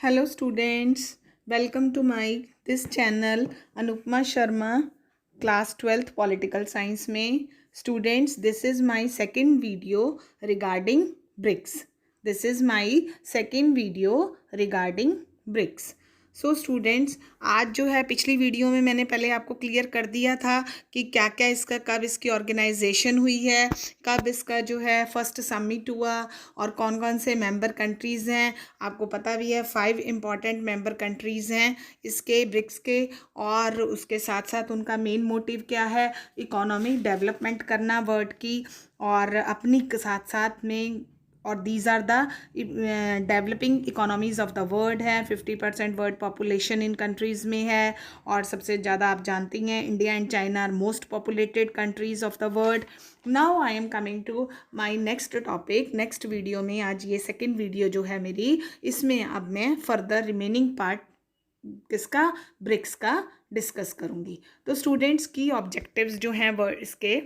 Hello students, welcome to my this channel Anupma Sharma class 12th political science में students this is my second video regarding BRICS. This is my second video regarding BRICS. So students आज जो है पिछली video में मैंने पहले आपको clear कर दिया था कि क्या क्या इसका कब इसकी ऑर्गेनाइजेशन हुई है, कब इसका जो है फर्स्ट समिट हुआ और कौन कौन से मेंबर कंट्रीज़ हैं। आपको पता भी है 5 इम्पॉर्टेंट मेंबर कंट्रीज़ हैं इसके ब्रिक्स के, और उसके साथ साथ उनका मेन मोटिव क्या है, इकोनॉमिक डेवलपमेंट करना वर्ल्ड की और अपनी साथ साथ में, और these are the developing economies of the world है। 50% वर्ल्ड पॉपुलेशन इन कंट्रीज़ में है और सबसे ज़्यादा आप जानती हैं India and China are most populated countries of the world. Now I am coming to my next topic. Next video में, आज ये सेकेंड वीडियो जो है मेरी, इसमें अब मैं फर्दर रिमेनिंग पार्ट किसका, ब्रिक्स का डिस्कस करूँगी। तो स्टूडेंट्स की ऑब्जेक्टिव्स जो हैं वो इसके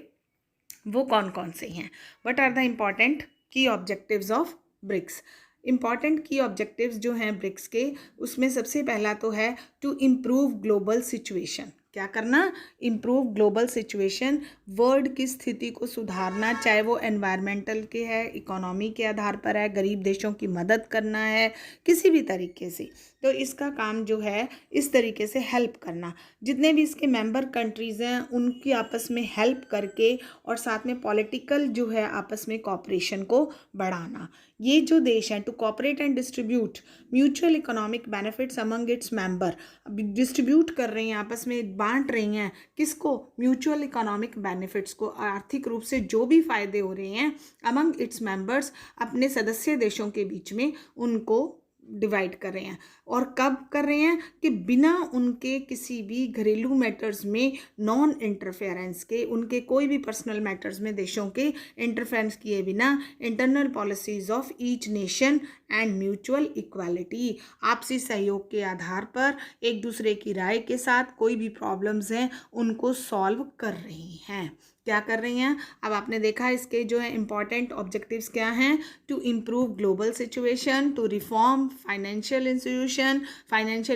वो कौन कौन से हैं, व्हाट आर द इम्पॉर्टेंट की ऑब्जेक्टिव्स ऑफ ब्रिक्स। इम्पॉर्टेंट की ऑब्जेक्टिव्स जो हैं ब्रिक्स के, उसमें सबसे पहला तो है टू इम्प्रूव ग्लोबल सिचुएशन। क्या करना, इम्प्रूव ग्लोबल सिचुएशन, वर्ल्ड की स्थिति को सुधारना, चाहे वो एनवायरमेंटल के है, इकोनॉमी के आधार पर है, गरीब देशों की मदद करना है किसी भी तरीके से। तो इसका काम जो है इस तरीके से हेल्प करना, जितने भी इसके मेंबर कंट्रीज़ हैं उनकी आपस में हेल्प करके, और साथ में पॉलिटिकल जो है आपस में कोऑपरेशन को बढ़ाना। ये जो देश हैं to cooperate and distribute mutual economic benefits among its member, distribute कर रही हैं, आपस में बांट रही हैं किसको, म्यूचुअल इकोनॉमिक बेनिफिट्स को, आर्थिक रूप से जो भी फायदे हो रहे हैं अमंग इट्स मेंबर्स, अपने सदस्य देशों के बीच में उनको डिवाइड कर रहे हैं। और कब कर रहे हैं कि बिना उनके किसी भी घरेलू मैटर्स में नॉन इंटरफेरेंस के, उनके कोई भी पर्सनल मैटर्स में देशों के इंटरफेरेंस किए बिना, internal policies of each nation and mutual equality, आपसी सहयोग के आधार पर एक दूसरे की राय के साथ कोई भी प्रॉब्लम्स हैं उनको सॉल्व कर रही हैं। क्या कर रही हैं, अब आपने देखा इसके जो है इंपॉर्टेंट ऑब्जेक्टिव्स क्या हैं, to improve global situation, to reform financial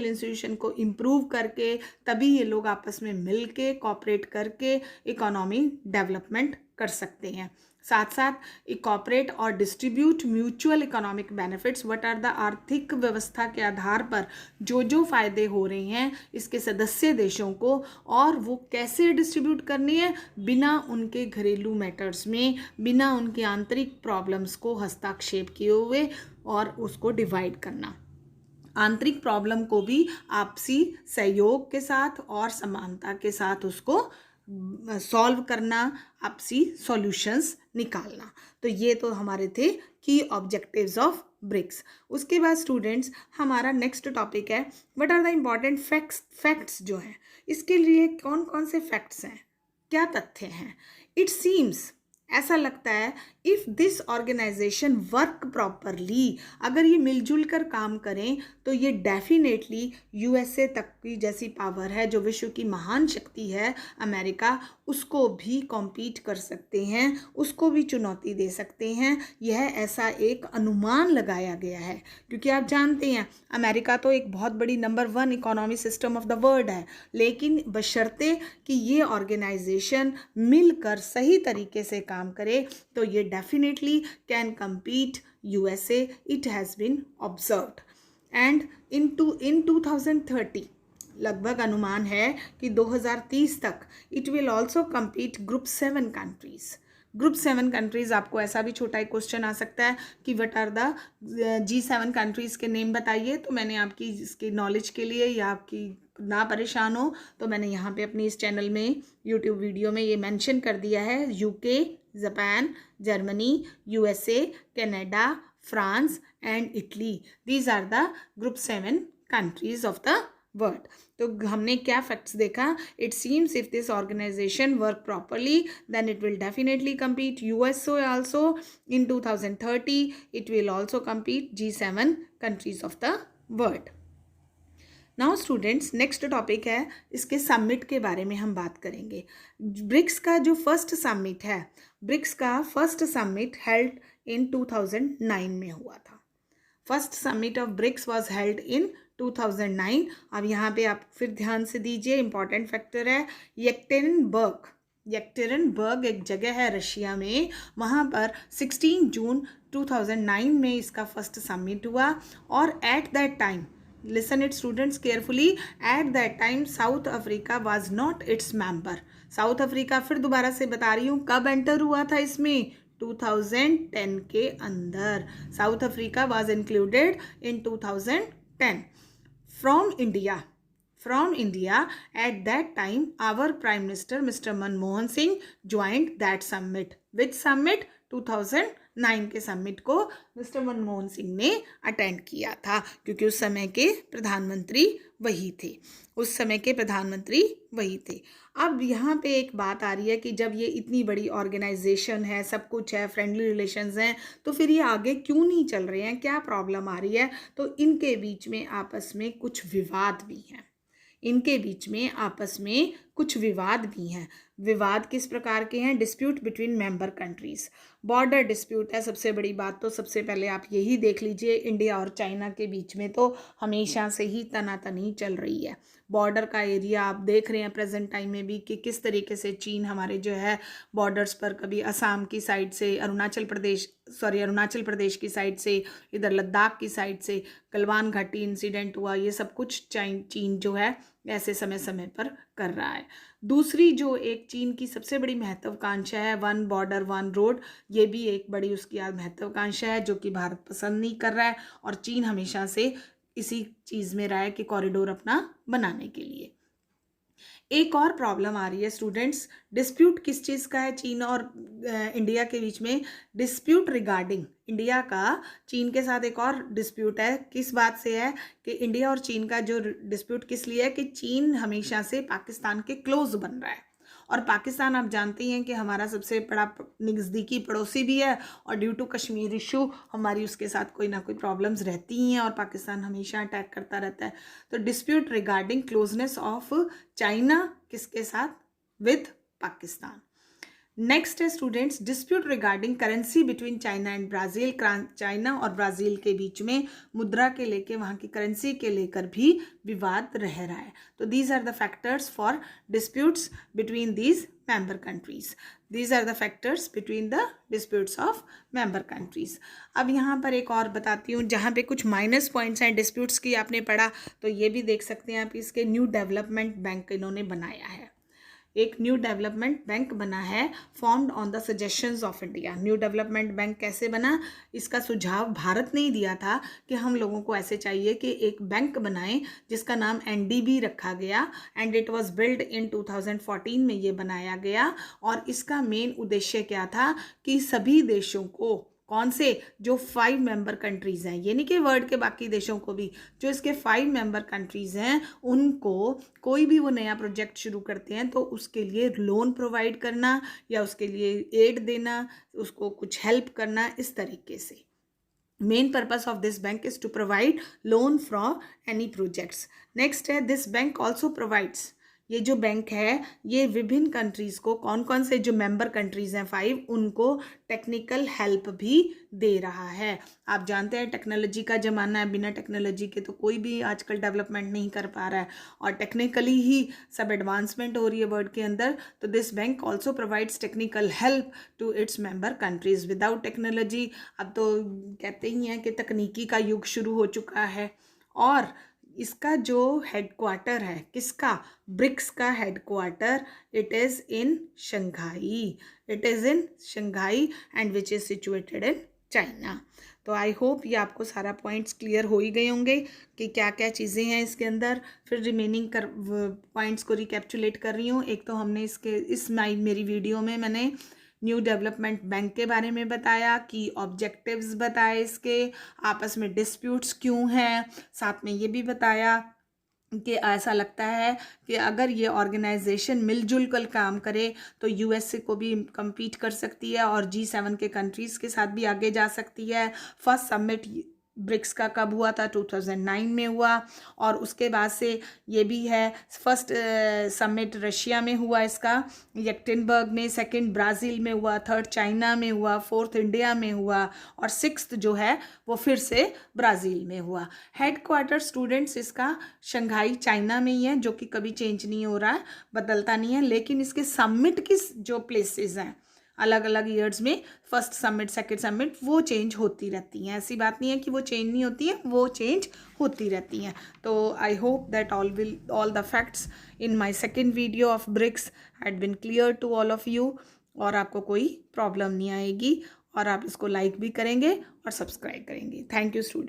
institution को इम्प्रूव करके तभी ये लोग आपस में मिल के कोऑपरेट करके इकोनॉमी डेवलपमेंट कर सकते हैं। साथ साथ कॉपरेट और distribute mutual economic benefits, what are the आर्थिक व्यवस्था के आधार पर जो जो फायदे हो रहे हैं इसके सदस्य देशों को, और वो कैसे डिस्ट्रीब्यूट करनी है, बिना उनके घरेलू मैटर्स में, बिना उनके आंतरिक प्रॉब्लम्स को हस्तक्षेप किए हुए, और उसको डिवाइड करना। आंतरिक प्रॉब्लम को भी आपसी सहयोग के साथ और समानता के साथ उसको सॉल्व करना, आपसी सॉल्यूशंस निकालना। तो ये तो हमारे थे की ऑब्जेक्टिव्स ऑफ ब्रिक्स। उसके बाद स्टूडेंट्स हमारा नेक्स्ट टॉपिक है what are the important facts जो हैं, इसके लिए कौन कौन से फैक्ट्स हैं, क्या तथ्य हैं। इट सीम्स, ऐसा लगता है, if this organisation work properly, अगर ये मिलजुल कर काम करें तो ये डेफिनेटली यूएसए तक की जैसी पावर है, जो विश्व की महान शक्ति है अमेरिका, उसको भी कॉम्पीट कर सकते हैं, उसको भी चुनौती दे सकते हैं। यह ऐसा एक अनुमान लगाया गया है, क्योंकि आप जानते हैं अमेरिका तो एक बहुत बड़ी number 1 economy system of the world है, लेकिन बशर्ते कि ये ऑर्गेनाइजेशन मिलकर सही तरीके से काम करे तो ये definitely can compete USA, it has been observed. And in 2030 लगभग अनुमान है कि 2030 तक it will also compete Group 7 countries. Group 7 countries, आपको ऐसा भी छोटा एक क्वेश्चन आ सकता है कि what are the G7 countries के नेम बताइए। तो मैंने आपकी इसकी नॉलेज के लिए, या आपकी ना परेशान हो तो मैंने यहाँ पे अपनी इस चैनल में यूट्यूब वीडियो में ये मेंशन कर दिया है, UK, Japan, Germany, USA, Canada, France and Italy, these are the group 7 countries of the world. तो हमने क्या फैक्ट्स देखा, it seems if this organisation work properly then it will definitely compete USA also in 2030, it will also compete G7 countries of the world. Now students next topic है, इसके summit के बारे में हम बात करेंगे। ब्रिक्स का जो फर्स्ट समिट है, ब्रिक्स का फर्स्ट समिट हेल्ड इन 2009 में हुआ था। First summit of BRICS was held in 2009। अब यहाँ पे आप फिर ध्यान से दीजिए, इंपॉर्टेंट फैक्टर है येक्टेरिनबर्ग एक जगह है रशिया में, वहाँ पर 16 जून 2009 में इसका फर्स्ट समिट हुआ। और at that time, listen it students carefully, at that time south Africa was not its member. South Africa, फिर दोबारा से बता रही हूँ, कब एंटर हुआ था इसमें? 2010 के अंदर south Africa was included in 2010। From India, at that time, our Prime Minister, Mr. Manmohan Singh, joined that summit. Which summit? 2009 के समिट को मिस्टर मनमोहन सिंह ने अटेंड किया था, क्योंकि उस समय के प्रधानमंत्री वही थे। अब यहाँ पे एक बात आ रही है कि जब ये इतनी बड़ी ऑर्गेनाइजेशन है, सब कुछ है, फ्रेंडली रिलेशंस हैं, तो फिर ये आगे क्यों नहीं चल रहे हैं? क्या प्रॉब्लम आ रही है? तो इनके बीच में आपस में कुछ विवाद भी हैं। विवाद किस प्रकार के हैं? Dispute between member countries, border dispute है सबसे बड़ी बात। तो सबसे पहले आप यही देख लीजिए, इंडिया और चाइना के बीच में तो हमेशा से ही तनातनी चल रही है। बॉर्डर का एरिया आप देख रहे हैं प्रेजेंट टाइम में भी कि किस तरीके से चीन हमारे जो है बॉर्डर्स पर, कभी असम की साइड से, अरुणाचल प्रदेश की साइड से, इधर लद्दाख की साइड से गलवान घाटी इंसिडेंट हुआ, ये सब कुछ चीन जो है ऐसे समय समय पर कर रहा है। दूसरी जो एक चीन की सबसे बड़ी महत्वाकांक्षा है, वन बॉर्डर वन रोड, ये भी एक बड़ी उसकी महत्वाकांक्षा है जो कि भारत पसंद नहीं कर रहा है, और चीन हमेशा से इसी चीज़ में रहा है कि कॉरिडोर अपना बनाने के लिए। एक और प्रॉब्लम आ रही है स्टूडेंट्स, डिस्प्यूट किस चीज़ का है? चीन और इंडिया के बीच में डिस्प्यूट रिगार्डिंग, इंडिया का चीन के साथ एक और डिस्प्यूट है। किस बात से है? कि इंडिया और चीन का जो डिस्प्यूट किस लिए है कि चीन हमेशा से पाकिस्तान के क्लोज बन रहा है, और पाकिस्तान आप जानते हैं कि हमारा सबसे बड़ा नज़दीकी पड़ोसी भी है, और ड्यू टू कश्मीर इशू हमारी उसके साथ कोई ना कोई प्रॉब्लम्स रहती ही हैं, और पाकिस्तान हमेशा अटैक करता रहता है। तो dispute regarding closeness of China किसके साथ? विद पाकिस्तान। नेक्स्ट है students, dispute regarding currency between China and Brazil. China और ब्राज़ील के बीच में मुद्रा के लेके, वहाँ की करेंसी के लेकर भी विवाद रह रहा है। तो these are the factors for disputes between these member countries. These are the factors between the disputes of member countries. अब यहाँ पर एक और बताती हूँ, जहाँ पे कुछ माइनस पॉइंट्स हैं डिस्प्यूट्स की, आपने पढ़ा तो ये भी देख सकते हैं आप। इसके न्यू डेवलपमेंट बैंक इन्होंने बनाया है, एक न्यू डेवलपमेंट बैंक बना है, formed on the suggestions of India. New development bank कैसे बना? इसका सुझाव भारत ने ही दिया था कि हम लोगों को ऐसे चाहिए कि एक बैंक बनाएं जिसका नाम एनडीबी रखा गया, and it was build in 2014 में ये बनाया गया। और इसका मेन उद्देश्य क्या था कि सभी देशों को, कौन से? जो 5 मेंबर कंट्रीज़ हैं, ये नहीं कि वर्ल्ड के बाकी देशों को भी, जो इसके 5 मेंबर कंट्रीज़ हैं, उनको कोई भी वो नया प्रोजेक्ट शुरू करते हैं तो उसके लिए लोन प्रोवाइड करना या उसके लिए एड देना, उसको कुछ हेल्प करना, इस तरीके से। Main purpose of this bank is to provide loan for any projects. Next है, दिस बैंक ऑल्सो प्रोवाइड्स, ये जो बैंक है ये विभिन्न कंट्रीज़ को, कौन कौन से जो मेंबर कंट्रीज़ हैं 5, उनको टेक्निकल हेल्प भी दे रहा है। आप जानते हैं टेक्नोलॉजी का ज़माना है, बिना टेक्नोलॉजी के तो कोई भी आजकल डेवलपमेंट नहीं कर पा रहा है, और टेक्निकली ही सब एडवांसमेंट हो रही है वर्ल्ड के अंदर। तो this bank also provides technical help to its member countries. Without technology, अब तो कहते ही हैं कि तकनीकी का युग शुरू हो चुका है, और इसका जो हेडक्वार्टर है, किसका? ब्रिक्स का headquarter, it is in Shanghai and which is situated in China. तो आई होप ये आपको सारा पॉइंट्स क्लियर हो ही गए होंगे कि क्या क्या चीज़ें हैं इसके अंदर। फिर रिमेनिंग पॉइंट्स को रिकैप्चुलेट कर रही हूँ। एक तो हमने मेरी वीडियो में मैंने न्यू डेवलपमेंट बैंक के बारे में बताया, कि ऑब्जेक्टिव्स बताए इसके, आपस में डिस्प्यूट्स क्यों हैं, साथ में ये भी बताया कि ऐसा लगता है कि अगर ये ऑर्गेनाइजेशन मिलजुल कर काम करे तो यूएसए को भी कम्पीट कर सकती है और G7 के कंट्रीज़ के साथ भी आगे जा सकती है। फर्स्ट समिट ब्रिक्स का कब हुआ था, 2009 में हुआ। और उसके बाद से ये भी है, फर्स्ट समिट रशिया में हुआ इसका, येक्टेनबर्ग में, सेकंड ब्राज़ील में हुआ, थर्ड चाइना में हुआ, फोर्थ इंडिया में हुआ, और सिक्स्थ जो है वो फिर से ब्राज़ील में हुआ। हेडक्वार्टर स्टूडेंट्स इसका शंघाई चाइना में ही है, जो कि कभी चेंज नहीं हो रहा है, बदलता नहीं है। लेकिन इसके समिट की जो प्लेसेस हैं अलग अलग ईयर्स में, फर्स्ट समिट सेकंड समिट, वो चेंज होती रहती हैं। ऐसी बात नहीं है कि वो चेंज नहीं होती है, वो चेंज होती रहती हैं। तो I hope that all the facts in my second video of BRICS had been clear to all of you, और आपको कोई प्रॉब्लम नहीं आएगी, और आप इसको लाइक भी करेंगे और सब्सक्राइब करेंगे। Thank you student.